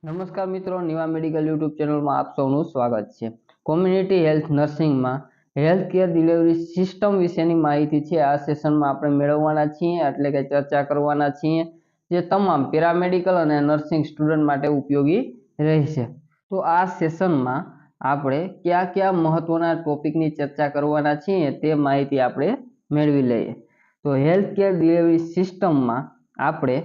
નમસ્કાર મિત્રો, Niva medical YouTube ચેનલમાં આપ સૌનું સ્વાગત છે। કોમ્યુનિટી હેલ્થ નર્સિંગમાં હેલ્થ કેર ડિલિવરી સિસ્ટમ વિશેની માહિતી છે આ સેશનમાં આપણે મેળવવાના છીએ, એટલે કે ચર્ચા કરવાના છીએ, જે તમામ પેરામેડિકલ અને નર્સિંગ સ્ટુડન્ટ માટે ઉપયોગી રહેશે। તો આ સેશનમાં આપણે કયા કયા મહત્વના ટોપિકની ચર્ચા કરવાના છીએ તે માહિતી આપણે મેળવી લઈએ। તો હેલ્થ કેર ડિલિવરી સિસ્ટમમાં આપણે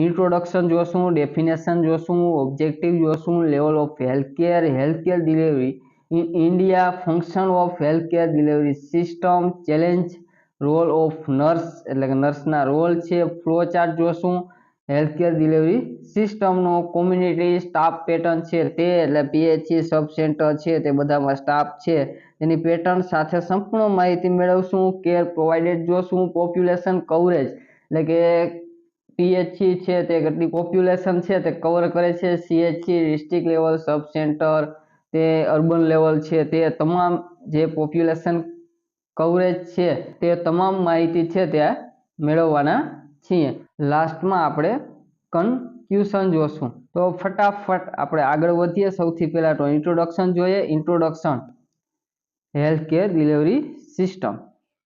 इंट्रोडक्शन जोशू, डेफिनेशन जोशू, ऑब्जेक्टिव जोशू, level of health care delivery in India, function of health care delivery system, challenge, role of nurse एटले के नर्सना रोल छे, फ्लो चार्ट जोशू, हेल्थ केर डिलीवरी सिस्टम नो कम्युनिटी स्टाफ पेटर्न छे ते एटले पीएचसी सब सेंटर छे ते बधामां स्टाफ छे तेनी पेटर्न साथे संपूर्ण माहिती मेळवशुं। केर प्रोवाइडेड जोशुं, पॉप्युलेशन कवरेज एटले के पीएचसी है ते કેટલી પોપ્યુલેશન છે તે કવર કરે છે, CHC district level sub centre ते अर्बन लेवल છે તે તમામ જે પોપ્યુલેશન કવરેજ છે તે તમામ માહિતી છે તે મેળવવાના છીએ। લાસ્ટમાં આપણે કન્ક્લુઝન જોશું। તો ફટાફટ આપણે આગળ વધીએ। સૌથી પહેલા તો ઇન્ટ્રોડક્શન જોઈએ। Introduction health care delivery system.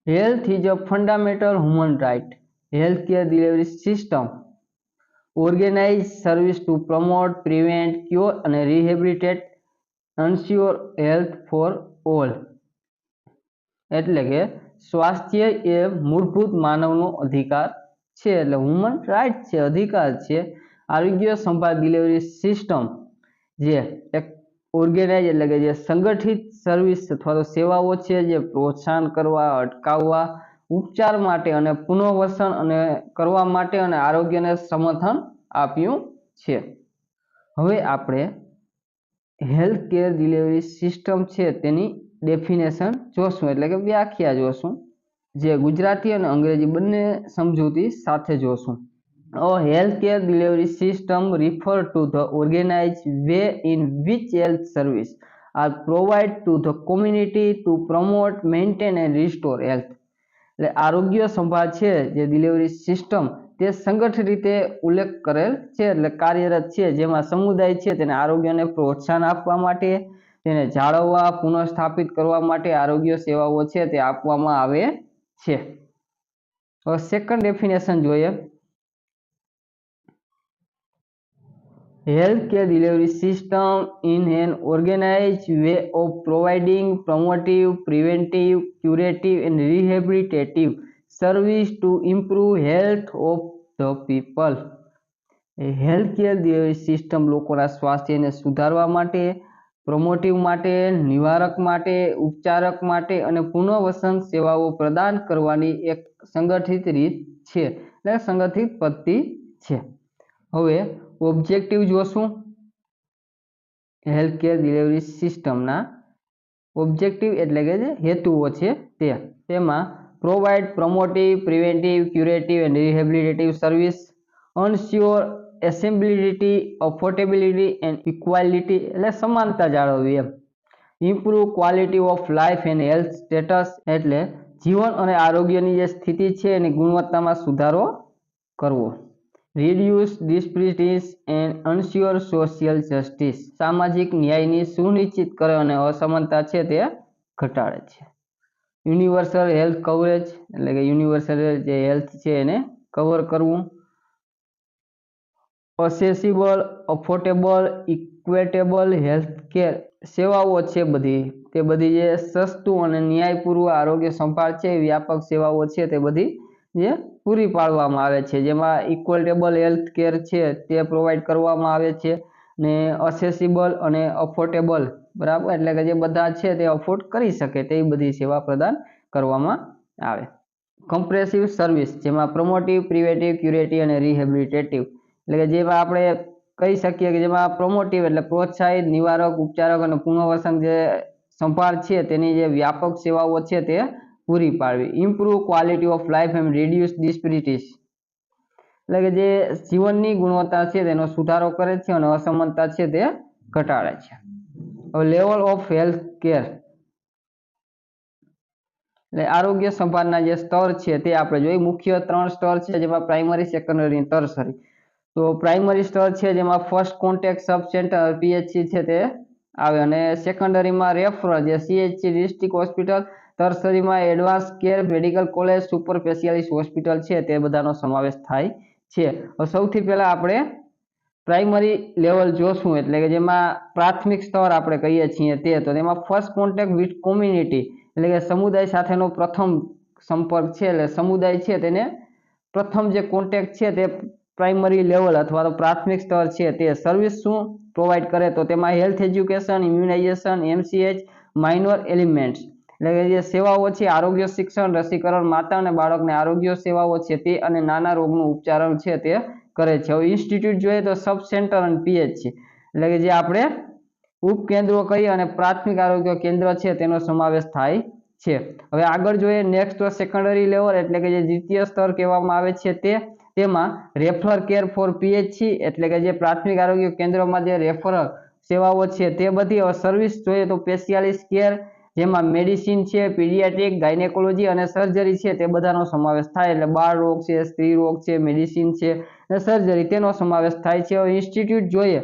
Health is a fundamental human right. Healthcare delivery system organize service to promote, prevent, cure and rehabilitate, ensure health for all। એટલે કે સ્વાસ્થ્ય એ મૂળભૂત માનવનો અધિકાર છે, એટલે હ્યુમન રાઇટ છે, અધિકાર છે। આરોગ્ય સંભાળ ડિલિવરી સિસ્ટમ જે એક ઓર્ગેનાઇઝ એટલે કે જે સંગઠિત સર્વિસ અથવા તો સેવાઓ છે જે પ્રોત્સાહન કરવા, અટકાવવા, ઉપચાર માટે અને પુનઃવસન અને કરવા માટે અને આરોગ્યને સમર્થન આપ્યું છે। હવે આપણે હેલ્થ કેર ડિલિવરી સિસ્ટમ છે તેની ડેફિનેશન જોશું, એટલે કે વ્યાખ્યા જોશું, જે ગુજરાતી અને અંગ્રેજી બંને સમજૂતી સાથે જોશું। A healthcare delivery system refer to the organized way in which health service are provided to the community to promote, maintain and restore health। એટલે આરોગ્ય સંભાળ છે જે ડિલિવરી સિસ્ટમ તે સંગઠિત રીતે ઉલ્લેખ કરેલ છે, એટલે કાર્યરત છે, જેમાં સમુદાય છે તેને આરોગ્યને પ્રોત્સાહન આપવા માટે, તેને જાળવવા, પુનઃસ્થાપિત કરવા માટે આરોગ્ય સેવાઓ છે તે આપવામાં આવે છે। હવે સેકન્ડ ડેફિનેશન જોઈએ। Healthcare delivery system in an organized way of providing promotive, preventive, curative and rehabilitative service to improve health of the people। Health care delivery system લોકોના સ્વાસ્થ્યને સુધારવા માટે, પ્રોમોટિવ માટે, નિવારક માટે, ઉપચારક માટે અને પુનઃવસન સેવાઓ પ્રદાન કરવાની એક સંગઠિત રીત છે, એટલે સંગઠિત પદ્ધતિ છે। હવે ઓબ્જેક્ટિવ જોશું। હેલ્થ કેર ડિલિવરી સિસ્ટમના ઓબ્જેક્ટિવ એટલે કે જે હેતુઓ છે તેમાં provide promotive, preventive, curative and rehabilitative service, ensure accessibility, affordability and equality એટલે સમાનતા જાળવવી એમ, improve quality of life and health status એટલે જીવન અને આરોગ્યની જે સ્થિતિ છે એની ગુણવત્તામાં સુધારો કરવો, reduce disparities and ensure social justice સામાજિક ન્યાયની સુનિશ્ચિત કરે અને અસમાનતા છે તે ઘટાડે છે। યુનિવર્સલ હેલ્થ કવરેજ એટલે કે યુનિવર્સલ જે હેલ્થ છે એને કવર કરવું, અસેસિબલ, અફોર્ડેબલ, ઇક્વેટેબલ હેલ્થ કેર સેવાઓ છે બધી તે બધી જે સસ્તું અને ન્યાયપૂર્વક આરોગ્ય સંભાળ છે વ્યાપક સેવાઓ છે તે બધી જે પૂરી પાડવામાં આવે છે, જેમાં ઇક્વેટેબલ હેલ્થ કેર છે તે પ્રોવાઈડ કરવામાં આવે છે ને અસેસિબલ અને અફોર્ડેબલ, બરાબર, એટલે કે જે બધા છે તે અફોર્ડ કરી શકે તે બધી સેવા પ્રદાન કરવામાં આવે। કમ્પ્રેસિવ સર્વિસ જેમાં પ્રોમોટિવ, પ્રિવેન્ટિવ, ક્યુરેટિવ અને રિહેબિલિટેટિવ એટલે કે જેમાં આપણે કહી શકીએ કે જેમાં પ્રોમોટિવ એટલે પ્રોત્સાહિત, નિવારક, ઉપચારક અને પુનઃવસન જે સંભાળ છે તેની જે વ્યાપક સેવાઓ છે તે પૂરી પાડવી। Improve quality of life and reduce disparities એટલે કે જે જીવનની ગુણવત્તા છે તેનો સુધારો કરે છે અને અસમાનતા છે તે ઘટાડે છે। હવે લેવલ ઓફ હેલ્થ કેર એટલે આરોગ્ય સંભાળના જે સ્તર છે તે આપણે જોઈએ। મુખ્ય 3 સ્તર છે જેમાં પ્રાઇમરી, સેકન્ડરી અને ટર્શરી। તો પ્રાઇમરી સ્તર છે જેમાં first contact sub centre PHC છે તે આવે, અને સેકન્ડરીમાં રેફરલ જે CHC ડિસ્ટ્રિક્ટ હોસ્પિટલ, ટર્સરીમાં advance care medical college, super specialist hospital છે તે બધાનો સમાવેશ થાય છે. સૌથી પહેલા આપણે પ્રાઇમરી લેવલ જોશું, એટલે કે જેમાં પ્રાથમિક સ્તર આપણે કહીએ છીએ તે, તો તેમાં ફર્સ્ટ કોન્ટેક્ટ વિથ કોમ્યુનિટી એટલે કે સમુદાય સાથેનો પ્રથમ સંપર્ક છે, એટલે સમુદાય છે તેને પ્રથમ જે કોન્ટેક્ટ છે તે પ્રાઇમરી લેવલ અથવા તો પ્રાથમિક સ્તર છે તે સર્વિસ શું પ્રોવાઈડ કરે, તો તેમાં health education, immunisation, MCH, minor elements એટલે કે જે સેવાઓ છે આરોગ્ય શિક્ષણ, રસીકરણ, માતા અને બાળકને આરોગ્ય સેવાઓ છે તે અને નાના રોગનું ઉપચારણ છે તે કરે છે. હવે ઇન્સ્ટિટ્યૂટ જોઈએ તો સબ સેન્ટર અને PHC એટલે કે જે આપણે ઉપકેન્દ્રો કહીએ અને પ્રાથમિક આરોગ્ય કેન્દ્ર છે તેનો સમાવેશ થાય છે. હવે આગળ જોઈએ નેક્સ્ટ સેકન્ડરી લેવલ એટલે કે જે દ્વિતીય સ્તર કહેવામાં આવે છે તે, તેમાં રેફરલ કેર ફોર PHC એટલે કે જે પ્રાથમિક આરોગ્ય કેન્દ્રમાં જે રેફરલ સેવાઓ છે તે બધી. સર્વિસ જોઈએ તો સ્પેશિયાલિસ્ટ કેર જેમાં મેડિસિન છે, પીડિયાટ્રિક, ગાયનેકોલોજી અને સર્જરી છે તે બધાનો સમાવેશ થાય, એટલે બાળ રોગ છે, સ્ત્રી રોગ છે, મેડિસિન છે અને સર્જરી તેનો સમાવેશ થાય છે. હવે ઇન્સ્ટિટ્યૂટ જોઈએ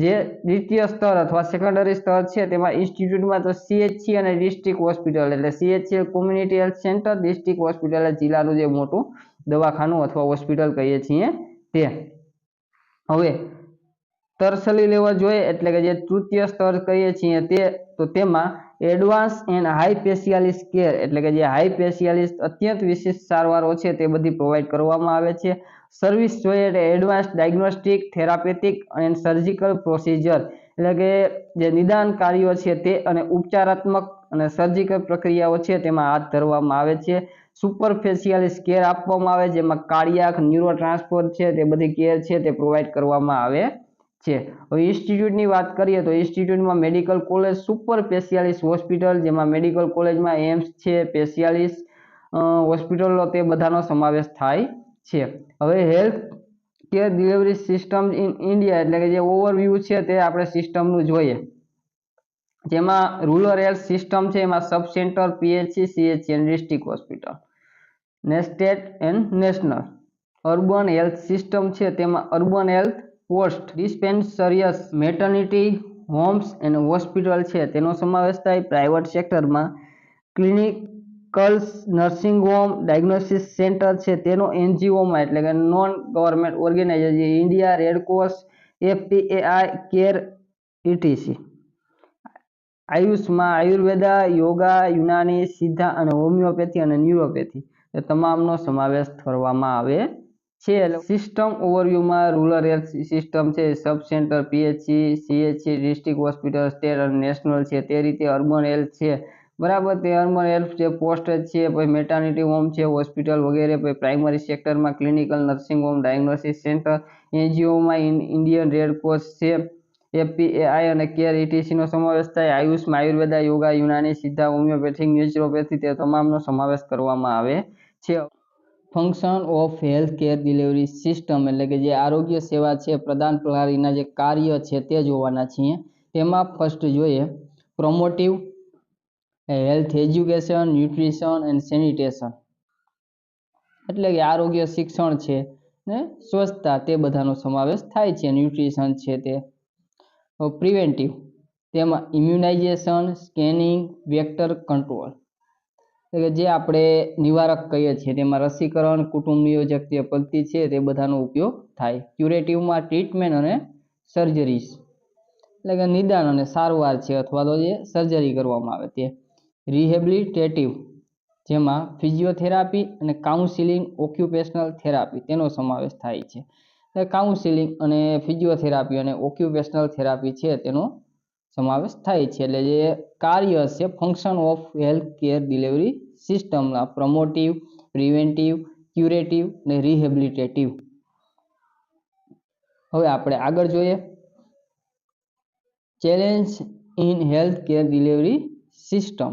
જે દ્વિતીય સ્તર અથવા સેકન્ડરી સ્તર છે તેમાં ઇન્સ્ટિટ્યૂટમાં તો CHC અને ડિસ્ટ્રિક્ટ હોસ્પિટલ એટલે CHC community health centre, district hospital જિલ્લાનું જે મોટું દવાખાનું અથવા હોસ્પિટલ કહીએ છીએ તે. હવે ટર્સરી લેવલ જોઈએ એટલે કે જે તૃતીય સ્તર કહીએ છીએ તે, તો તેમાં advance and high specialist care એટલે કે જે હાઈ સ્પેશિયાલિસ્ટ અત્યંત વિશિષ્ટ સારવારો છે તે બધી પ્રોવાઈડ કરવામાં આવે છે. સર્વિસ જોઈએ એટલે એડવાન્સ ડાયગ્નોસ્ટિક, થેરાપેટિક અને સર્જિકલ પ્રોસિજર એટલે કે જે નિદાન કાર્યો છે તે અને ઉપચારાત્મક અને સર્જિકલ પ્રક્રિયાઓ છે તેમાં હાથ ધરવામાં આવે છે. સુપર સ્પેશિયાલિસ્ટ કેર આપવામાં આવે જેમાં કાર્ડિયાક, ન્યુરો ટ્રાન્સપોર્ટ છે તે બધી કેર છે તે પ્રોવાઈડ કરવામાં આવે છે. હવે ઇન્સ્ટિટ્યૂટની વાત કરીએ તો ઇન્સ્ટિટ્યૂટમાં medical college, super specialist hospital જેમાં મેડિકલ કોલેજમાં એમ્સ છે, સ્પેશિયાલિસ્ટ હોસ્પિટલો તે બધાનો સમાવેશ થાય છે. હવે health care delivery system in India એટલે કે જે ઓવરવ્યૂ છે તે આપણે સિસ્ટમનું જોઈએ, જેમાં રૂરલ હેલ્થ સિસ્ટમ છે એમાં સબ સેન્ટર, PHC, CHC અને district hospital, state and national. Urban health system છે તેમાં urban health post, dispensaries, maternity homes અને હોસ્પિટલ છે તેનો સમાવેશ થાય. પ્રાઇવેટ સેક્ટરમાં clinicals, nursing home, diagnosis centre છે તેનો NGOમાં એટલે કે નોન ગવર્મેન્ટ ઓર્ગેનાઇઝેશન, ઇન્ડિયા રેડક્રોસ, FPAI કેર ETC. આયુષમાં આયુર્વેદા, યોગા, યુનાની, સિદ્ધા અને હોમિયોપેથી અને ન્યુરોપેથી એ તમામનો સમાવેશ કરવામાં આવે છે. સિસ્ટમ ઓવરવ્યુમાં રૂરલ હેલ્થ સિસ્ટમ છે, સબ centre, PHC, CHC, district hospital, state અને નેશનલ છે તે રીતે. અર્બન હેલ્થ છે બરાબર, તે અર્બન હેલ્થ છે પોસ્ટ છે, પછી મેટર્નિટી હોમ છે, હોસ્પિટલ વગેરે. પછી પ્રાઇમરી સેક્ટરમાં clinical, nursing home, diagnosis centre, NGOમાં ઇન્ડિયન રેડક્રોસ છે, FPAI અને કેર ETC નો સમાવેશ થાય. આયુષમાં આયુર્વેદા, યોગા, યુનાની, સિદ્ધા, હોમિયોપેથિક, નેચરોપેથી તે તમામનો સમાવેશ કરવામાં આવે છે. Function of health care delivery system એટલે કે જે આરોગ્ય સેવા છે પ્રદાન પ્રણાલીના જે કાર્ય છે તે જોવાના છીએ. તેમાં ફર્સ્ટ જોઈએ promotive health education, nutrition and sanitation એટલે કે આરોગ્ય શિક્ષણ છે ને સ્વચ્છતા તે બધાનો સમાવેશ થાય છે. ન્યુટ્રિશન છે તે. પ્રિવેન્ટિવ તેમાં ઇમ્યુનાઇઝેશન, સ્કેનિંગ, વેક્ટર કંટ્રોલ એટલે કે જે આપણે નિવારક કહીએ છીએ તેમાં રસીકરણ, કુટુંબ નિયોજક જે પદ્ધતિ છે તે બધાનો ઉપયોગ થાય. ક્યુરેટિવમાં ટ્રીટમેન્ટ અને સર્જરીઝ એટલે કે નિદાન અને સારવાર છે અથવા તો જે સર્જરી કરવામાં આવે તે. રિહેબિલિટેટિવ જેમાં ફિઝિયોથેરાપી અને કાઉન્સિલિંગ, ઓક્યુપેશનલ થેરાપી તેનો સમાવેશ થાય છે. કાઉન્સિલિંગ અને ફિઝિયોથેરાપી અને ઓક્યુપેશનલ થેરાપી છે તેનો સમાવેશ થાય છે. એટલે જે કાર્ય છે function of health care delivery સિસ્ટમના પ્રમોટિવ, પ્રિવેન્ટિવ, ક્યુરેટિવ અને રિહેબિલિટેટિવ. હવે આપણે આગળ જોઈએ challenge in health care delivery system,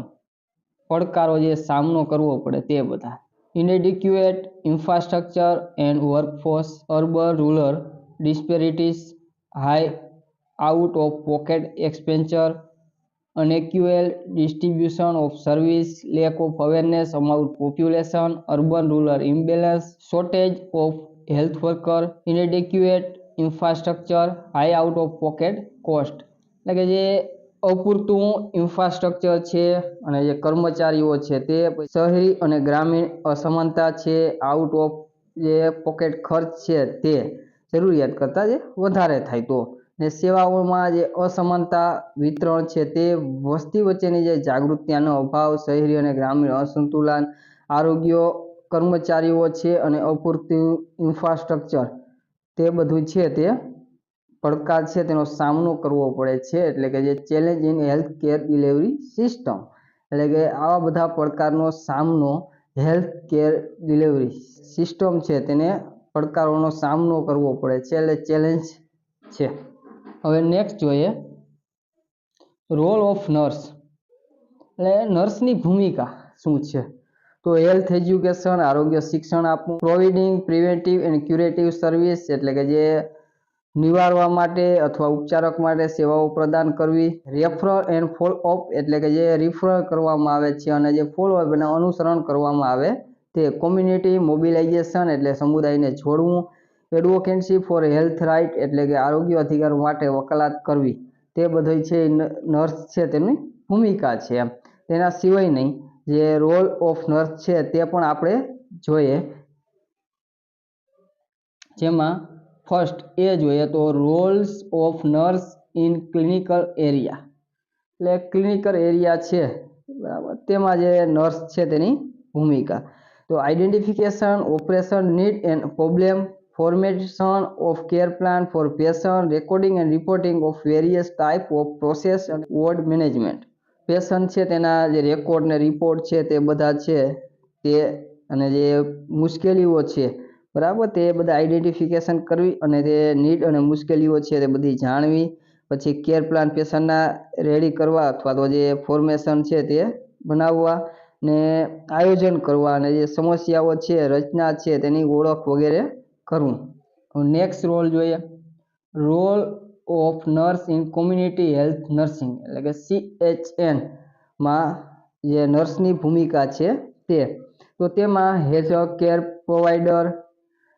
પડકારો જે સામનો કરવો પડે તે બધા. Inadequate infrastructure and workforce, urban rural disparities, high out of pocket expenditure, unequal distribution of service, lack of awareness among population, urban rural imbalance, shortage of health worker, inadequate infrastructure, high out of pocket cost, એટલે કે જે અપૂરતું infrastructure છે અને જે કર્મચારીઓ છે તે શહેરી અને ગ્રામીણ અસમાનતા છે, આઉટ ઓફ જે પોકેટ ખર્ચ છે તે જરૂરિયાત કરતાં જે વધારે થાય તો, ને સેવાઓમાં જે અસમાનતા વિતરણ છે તે વસ્તી વચ્ચેની જે જાગૃતિનો અભાવ, શહેરી અને ગ્રામીણ અસંતુલન, આરોગ્ય કર્મચારીઓ છે અને અપૂરતું ઇન્ફ્રાસ્ટ્રક્ચર, તે બધું છે તે પડકાર છે તેનો સામનો કરવો પડે છે, એટલે કે જે challenge in health care delivery system, એટલે કે આવા બધા પડકારનો સામનો હેલ્થ કેર ડિલિવરી સિસ્ટમ છે તેને પડકારોનો સામનો કરવો પડે છે, એટલે ચેલેન્જ છે. હવે નેક્સ્ટ જોઈએ રોલ ઓફ નર્સ, એટલે નર્સની ભૂમિકા શું છે? તો હેલ્થ એજ્યુકેશન, આરોગ્ય શિક્ષણ આપવું, providing preventive and curative service, એટલે કે જે નિવારવા માટે અથવા ઉપચારક માટે સેવાઓ પ્રદાન કરવી, રેફરલ એન્ડ ફોલોઅપ, એટલે કે જે રિફર કરવામાં આવે છે અને જે ફોલોઅપ અને અનુસરણ કરવામાં આવે તે, કોમ્યુનિટી મોબિલાઇઝેશન, એટલે સમુદાયને જોડવું, એડવોકેસી ફોર હેલ્થ રાઇટ, એટલે કે આરોગ્ય અધિકાર માટે વકાલત કરવી, તે બધું છે નર્સ છે તેની ભૂમિકા છે એમ. તેના સિવાય નહીં જે રોલ ઓફ નર્સ છે તે પણ આપણે જોઈએ, જેમાં ફર્સ્ટ એ જોઈએ તો Rolls of nurse in clinical area, એટલે ક્લિનિકલ એરિયા છે બરાબર, તેમાં જે નર્સ છે તેની ભૂમિકા, તો identification, operation need and problem, formation of care plan four patient, recording and reporting of various type off process અને વોર્ડ મેનેજમેન્ટ, પેશન્ટ છે તેના જે રેકોર્ડ ને રિપોર્ટ છે તે બધા છે તે, અને જે મુશ્કેલીઓ છે બરાબર તે બધા આઈડેન્ટિફિકેશન કરવી અને તે નીડ અને મુશ્કેલીઓ છે તે બધી જાણવી, પછી કેર પ્લાન પેશન્ટના રેડી કરવા અથવા તો જે ફોર્મેશન છે તે બનાવવા ને આયોજન કરવા, અને જે સમસ્યાઓ છે રચના છે તેની ઓળખ વગેરે કરવું. નેક્સ્ટ રોલ જોઈએ role of nurse in community health nursing, એટલે કે CHN માં જે નર્સની ભૂમિકા છે તે, તો તેમાં health care provider,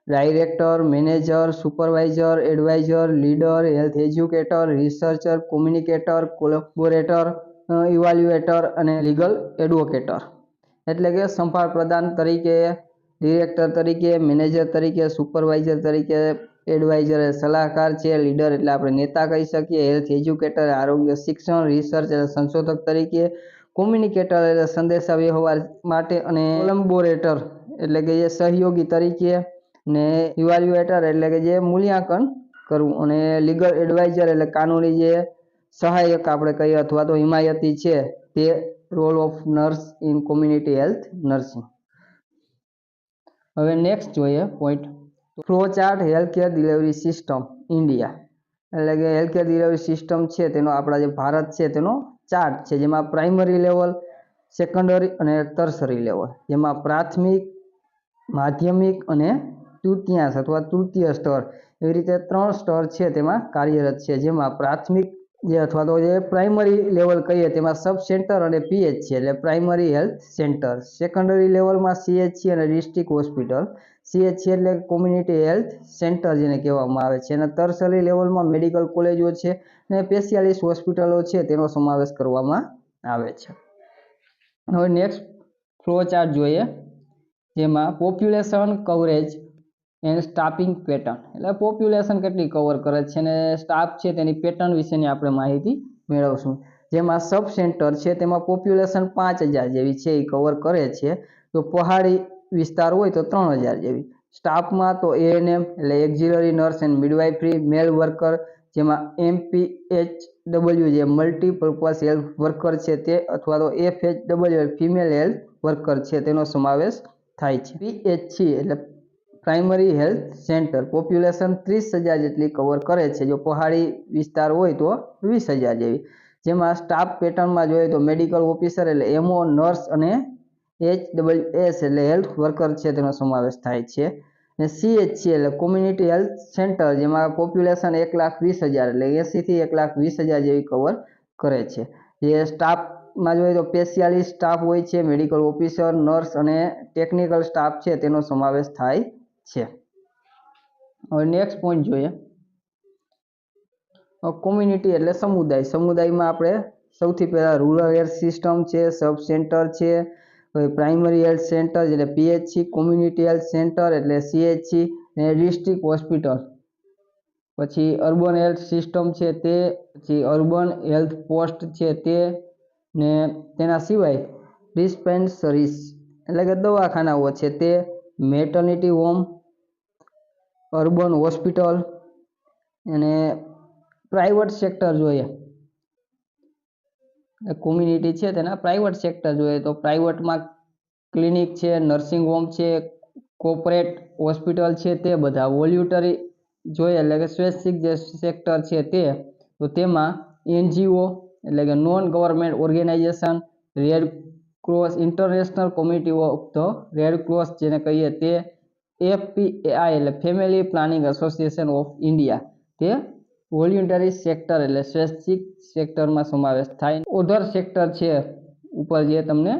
director, manager, supervisor, adviser, leader, health educator, researcher, communicator, collaborator, evaluator અને લીગલ એડવોકેટર, એટલે કે સંભાળ પ્રદાન તરીકે, ડિરેક્ટર તરીકે, મેનેજર તરીકે, સુપરવાઇઝર તરીકે, એડવાઇઝર સલાહકાર છે, લીડર એટલે આપણે નેતા કહી શકીએ, હેલ્થ એજ્યુકેટર આરોગ્ય શિક્ષણ, રિસર્ચ એટલે સંશોધક તરીકે, કોમ્યુનિકેટર એટલે સંદેશા વ્યવહાર માટે, અને કોલેબોરેટર એટલે કે જે સહયોગી તરીકે, ને ઇવાલ્યુએટર એટલે કે જે મૂલ્યાંકન કરવું, અને લીગલ એડવાઇઝર એટલે કાનૂની જે સહાયક આપણે કહીએ અથવા તો હિમાયતી છે તે role of nurse in community health nursing. હવે નેક્સ્ટ જોઈએ point flow chart health care delivery system India, એટલે કે હેલ્થ કેર ડિલિવરી સિસ્ટમ છે તેનો આપણા જે ભારત છે તેનો ચાર્ટ છે, જેમાં પ્રાઇમરી લેવલ, સેકન્ડરી અને ટર્સરી લેવલ, જેમાં પ્રાથમિક, માધ્યમિક અને તૃતીયાંશ અથવા તૃતીય સ્તર, એવી રીતે 3 સ્તર છે તેમાં કાર્યરત છે, જેમાં પ્રાથમિક જે અથવા તો જે પ્રાઇમરી લેવલ કહીએ તેમાં સબ સેન્ટર અને PH છે એટલે પ્રાઇમરી હેલ્થ સેન્ટર, સેકન્ડરી લેવલમાં CHC અને ડિસ્ટ્રિક્ટ હોસ્પિટલ, CHC એટલે કોમ્યુનિટી હેલ્થ સેન્ટર જેને કહેવામાં આવે છે, અને ટર્સરી લેવલમાં મેડિકલ કોલેજો છે અને સ્પેશિયાલિસ્ટ હોસ્પિટલો છે તેનો સમાવેશ કરવામાં આવે છે. હવે નેક્સ્ટ ફ્લો ચાર્ટ જોઈએ, જેમાં population coverage and staffing pattern, એટલે પોપ્યુલેશન કેટલી કવર કરે છે અને સ્ટાફ છે તેની પેટર્ન વિશેની આપણે માહિતી મેળવશું. જેમાં સબ સેન્ટર છે તેમાં પોપ્યુલેશન 5000 જેવી છે એ કવર કરે છે, તો પહાડી વિસ્તાર હોય તો 3000 જેવી. સ્ટાફમાં તો ANM એટલે auxiliary nurse and midwifery, male worker જેમાં MPHW જે મલ્ટીપર્પઝ હેલ્થ વર્કર છે તે, અથવા તો FHW ફિમેલ હેલ્થ વર્કર છે તેનો સમાવેશ થાય છે. PHC એટલે પ્રાઇમરી હેલ્થ સેન્ટર પોપ્યુલેશન 30000 જેટલી કવર કરે છે, જો પહાડી વિસ્તાર હોય તો 20000 જેવી. જેમાં સ્ટાફ પેટર્નમાં જોઈએ તો મેડિકલ ઓફિસર એટલે MO, નર્સ અને HWS એટલે હેલ્થ વર્કર છે તેનો સમાવેશ થાય છે. અને CHC એટલે કોમ્યુનિટી હેલ્થ સેન્ટર, જેમાં પોપ્યુલેશન 1,20,000 એટલે 80 થી 1,20,000 જેવી કવર કરે છે. જે સ્ટાફમાં જોઈએ તો સ્પેશિયાલિસ્ટ સ્ટાફ હોય છે, મેડિકલ ઓફિસર, નર્સ અને ટેકનિકલ સ્ટાફ છે તેનો સમાવેશ થાય છે. હવે નેક્સ્ટ પોઈન્ટ જોઈએ, કોમ્યુનિટી એટલે સમુદાય. સમુદાયમાં આપણે સૌથી પહેલા રૂરલ હેલ્થ સિસ્ટમ છે, સબ સેન્ટર છે, પ્રાઇમરી હેલ્થ સેન્ટર એટલે પીએચસી, કોમ્યુનિટી હેલ્થ સેન્ટર એટલે સીએચસી ને ડિસ્ટ્રિક્ટ હોસ્પિટલ. પછી અર્બન હેલ્થ સિસ્ટમ છે તે, પછી અર્બન હેલ્થ પોસ્ટ છે તે, ને તેના સિવાય ડિસ્પેન્સરીઝ એટલે કે દવાખાનાઓ છે તે, મેટર્નિટી હોમ, અર્બન હોસ્પિટલ અને પ્રાઇવેટ સેક્ટર જોઈએ, કોમ્યુનિટી છે તેના પ્રાઇવેટ સેક્ટર જોઈએ તો પ્રાઇવેટમાં ક્લિનિક છે, નર્સિંગ હોમ છે, કોર્પોરેટ હોસ્પિટલ છે તે બધા. વોલ્યુટરી જોઈએ એટલે કે સ્વૈચ્છિક જે સેક્ટર છે તે, તો તેમાં એનજીઓ એટલે કે non government organisation, Red Cross, International Committee of the Red Cross જેને કહીએ તે, એફપીએઆઈ એટલે Family Planning Association of India, તે વોલ્યુન્ટરી સેક્ટર એટલે સ્વૈચ્છિક સેક્ટરમાં સમાવેશ થાય. ઓધર સેક્ટર છે ઉપર જે તમને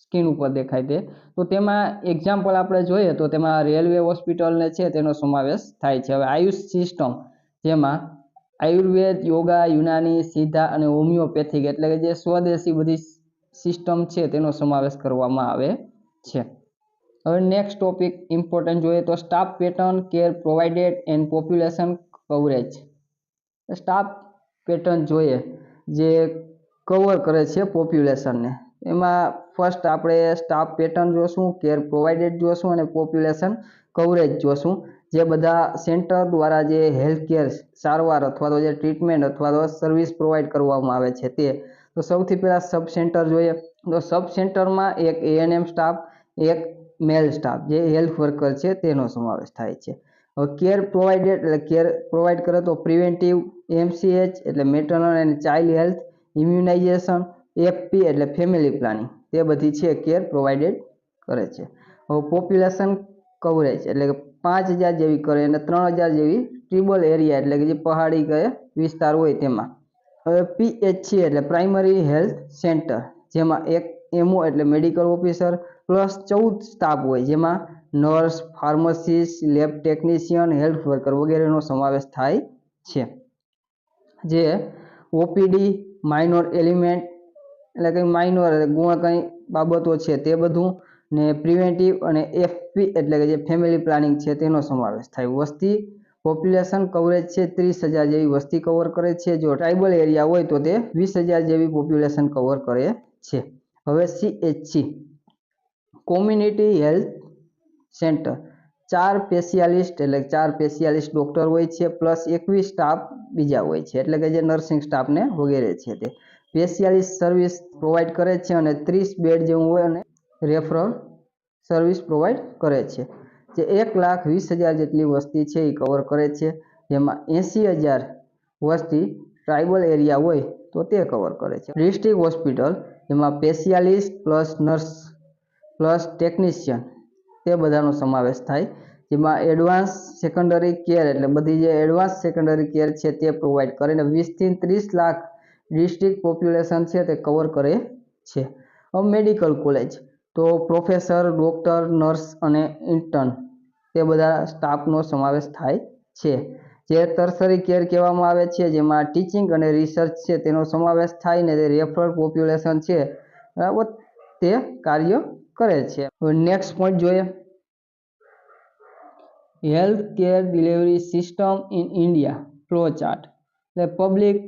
સ્ક્રીન ઉપર દેખાય તે, તો તેમાં એક્ઝામ્પલ આપણે જોઈએ તો તેમાં રેલવે હોસ્પિટલને છે તેનો સમાવેશ થાય છે. હવે આયુષ સિસ્ટમ, જેમાં આયુર્વેદ, યોગા, યુનાની, સિદ્ધા અને હોમિયોપેથિક એટલે કે જે સ્વદેશી બધી સિસ્ટમ છે તેનો સમાવેશ કરવામાં આવે છે. હવે નેક્સ્ટ ટોપિક ઇમ્પોર્ટન્ટ જોઈએ તો staff pattern, care provided and population coverage. Staff pattern જોઈએ જે કવર કરે છે પોપ્યુલેશનને. એમાં ફર્સ્ટ આપણે સ્ટાફ પેટર્ન જોશું, કેર પ્રોવાઇડેડ જોશું અને પોપ્યુલેશન કવરેજ જોશું. જે બધા સેન્ટર દ્વારા જે હેલ્થ કેર સારવાર અથવા તો જે ટ્રીટમેન્ટ અથવા તો સર્વિસ પ્રોવાઈડ કરવામાં આવે છે તે. તો સૌથી પહેલાં સબ સેન્ટર જોઈએ તો સબ સેન્ટરમાં એક એએનએમ સ્ટાફ, એક મેલ સ્ટાફ જે હેલ્થ વર્કર છે તેનો સમાવેશ થાય છે. હવે કેર પ્રોવાઇડેડ એટલે કેર પ્રોવાઈડ કરે તો પ્રિવેન્ટિવ, એમસીએચ એટલે maternal and child health, immunisation, FP એટલે ફેમિલી પ્લાનિંગ, તે બધી છે કેર પ્રોવાઇડેડ કરે છે. હવે પોપ્યુલેશન કવરેજ એટલે કે 5000 જેવી કરે અને 3000 જેવી ટ્રીબલ એરિયા એટલે કે જે પહાડી કે વિસ્તાર હોય તેમાં. હવે પીએચસી એટલે પ્રાઇમરી હેલ્થ સેન્ટર, જેમાં એક એમઓ એટલે મેડિકલ ઓફિસર પ્લસ 14 સ્ટાફ હોય, જેમાં nurse, pharmacist, lab technician, health worker વગેરેનો સમાવેશ થાય છે. જે ઓપીડી, માઇનોર એલિમેન્ટ એટલે કંઈ માઇનોર ગુણ કંઈ બાબતો છે તે બધું, ને પ્રિવેન્ટિવ અને એફપી એટલે કે જે ફેમિલી પ્લાનિંગ છે તેનો સમાવેશ થાય. વસ્તી પોપ્યુલેશન કવરેજ છે 30,000 જેવી વસ્તી કવર કરે છે. જો ટ્રાઇબલ એરિયા હોય તો તે 20,000 જેવી પોપ્યુલેશન કવર કરે છે. હવે CHC community health centre, 4 specialist એટલે 4 સ્પેશિયાલિસ્ટ ડૉક્ટર હોય છે પ્લસ 21 સ્ટાફ બીજા હોય છે એટલે કે જે નર્સિંગ સ્ટાફને વગેરે છે તે. સ્પેશિયાલિસ્ટ સર્વિસ પ્રોવાઈડ કરે છે અને 30 બેડ જેવું હોય અને રેફરલ સર્વિસ પ્રોવાઈડ કરે છે. જે 1,20,000 જેટલી વસ્તી છે એ કવર કરે છે, જેમાં 80,000 વસ્તી ટ્રાઇબલ એરિયા હોય તો તે કવર કરે છે. ડિસ્ટ્રિક્ટ હોસ્પિટલ, જેમાં specialist plus nurse plus technician તે બધાનો સમાવેશ થાય, જેમાં એડવાન્સ સેકન્ડરી કેર એટલે બધી જે એડવાન્સ સેકન્ડરી કેર છે તે પ્રોવાઈડ કરે અને 20 થી 30 લાખ ડિસ્ટ્રિક્ટ પોપ્યુલેશન છે તે કવર કરે છે. હવે મેડિકલ કોલેજ તો પ્રોફેસર, ડૉક્ટર, નર્સ અને ઇન્ટર્ન તે બધા સ્ટાફનો સમાવેશ થાય છે. જે ટર્સરી કેર કહેવામાં આવે છે, જેમાં ટીચિંગ અને રિસર્ચ છે તેનો સમાવેશ થાય ને તે રેફરલ પોપ્યુલેશન છે બરાબર તે કાર્ય કરે છે. હવે નેક્સ્ટ પોઈન્ટ જોઈએ, health care delivery system in India flow chart. એટલે public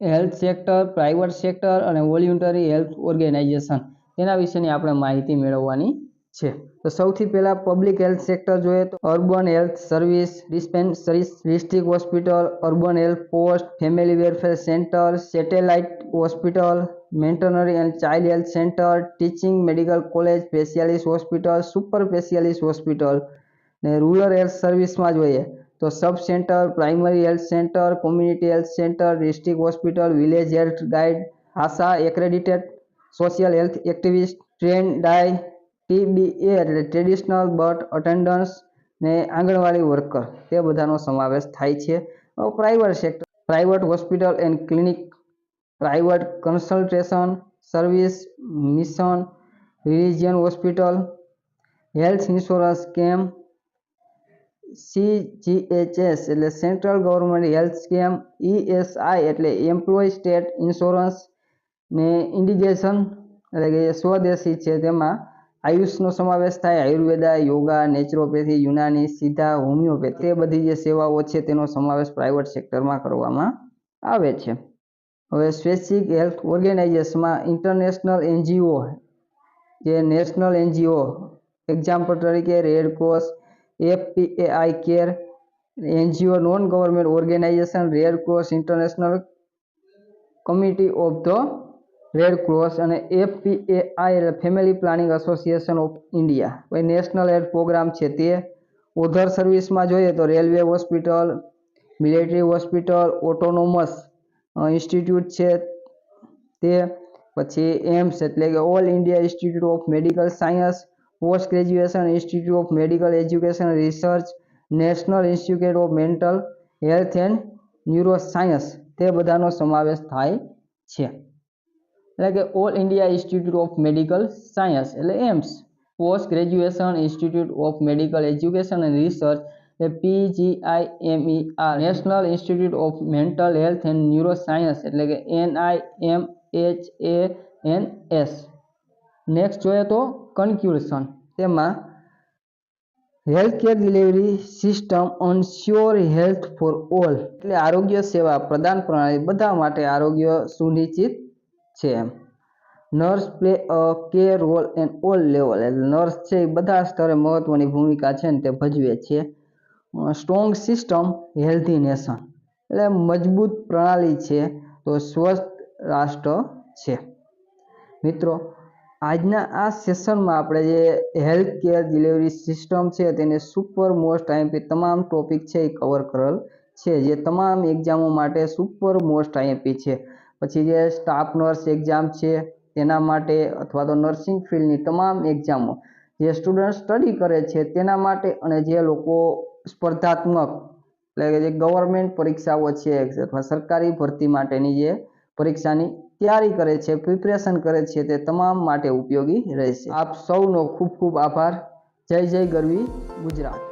health sector, private sector અને વોલ્યુન્ટરી હેલ્થ ઓર્ગેનાઇઝેશન તેના વિશેની આપણે માહિતી મેળવવાની છે. તો સૌથી પહેલા પબ્લિક હેલ્થ સેક્ટર જોઈએ તો urban health service, dispensaries, district hospital, urban health post, family welfare centre, satellite hospital, maternity and child health centre, teaching medical college, specialist hospital, super specialist hospital. ને રૂરલ હેલ્થ સર્વિસમાં જોઈએ તો sub centre, primary health centre, community health centre, district hospital, village health guide, ASHA accredited social health activist, train ડાય, TBA એટલે traditional birth attendance ને આંગણવાડી worker તે બધાનો સમાવેશ થાય છે. Private sector, private hospital and clinic, private consultation service, mission, religion hospital, health insurance scam, CGHS એટલે central government health scheme, ESI એટલે એમ્પ્લોય સ્ટેટ ઇન્સ્યોરન્સ ને ઇન્ડિગેશન એટલે કે સ્વદેશી છે તેમાં આયુષનો સમાવેશ થાય, આયુર્વેદા, યોગા, નેચરોપેથી, યુનાની, સીધા, હોમિયોપેથી તે બધી જે સેવાઓ છે તેનો સમાવેશ પ્રાઇવેટ સેક્ટરમાં કરવામાં આવે છે. હવે સ્પેસિફિક હેલ્થ ઓર્ગેનાઇઝેશનમાં ઇન્ટરનેશનલ NGO જે નેશનલ NGO એક્ઝામ્પલ તરીકે Red Cross, FPAI care, NGO non government organisation Red Cross International Committee of the Red Cross અને FPAI એટલે Family Planning Association of India. કોઈ નેશનલ હેલ્થ પ્રોગ્રામ છે તે. Other સર્વિસમાં જોઈએ તો railway hospital, military hospital, autonomous institute છે તે, પછી એમ્સ એટલે કે all India institute of medical Science, post graduation institute of medical education research, national institute of mental health and neuro science તે બધાનો સમાવેશ થાય છે. એટલે કે all India institute of medical science એટલે AIIMS, post graduation institute of medical education and research એટલે PGIMER, national institute of mental health and neuro science એટલે કે NIMHANS. નેક્સ્ટ જોઈએ તો કન્ક્લુઝન, તેમાં healthcare delivery system ensure health for all એટલે આરોગ્ય સેવા પ્રદાન પ્રણાલી બધા માટે આરોગ્ય સુનિશ્ચિત છે. Nurse play a care role an all level એટલે નર્સ છે એ બધા સ્તરે મહત્વની ભૂમિકા છે ને તે ભજવે છે. સ્ટ્રોંગ સિસ્ટમ હેલ્ધી નેશન એટલે મજબૂત પ્રણાલી છે તો સ્વસ્થ રાષ્ટ્ર છે. મિત્રો, આજના આ સેશનમાં આપણે જે હેલ્થ કેર ડિલિવરી સિસ્ટમ છે તેને સુપર મોસ્ટ આઈએમપી તમામ ટોપિક છે એ કવર કરેલ છે, જે તમામ એક્ઝામો માટે સુપર મોસ્ટ આઈએમપી છે. પછી જે સ્ટાફ નર્સ એક્ઝામ છે તેના માટે અથવા તો નર્સિંગ ફિલ્ડની તમામ એક્ઝામો જે સ્ટુડન્ટ સ્ટડી કરે છે તેના માટે અને જે લોકો સ્પર્ધાત્મક એટલે કે જે ગવર્મેન્ટ પરીક્ષાઓ છે અથવા સરકારી ભરતી માટેની જે પરીક્ષાની તૈયારી કરે છે, પ્રિપરેશન કરે છે તે તમામ માટે ઉપયોગી રહેશે. આપ સૌનો ખૂબ ખૂબ આભાર. જય જય ગરવી ગુજરાત.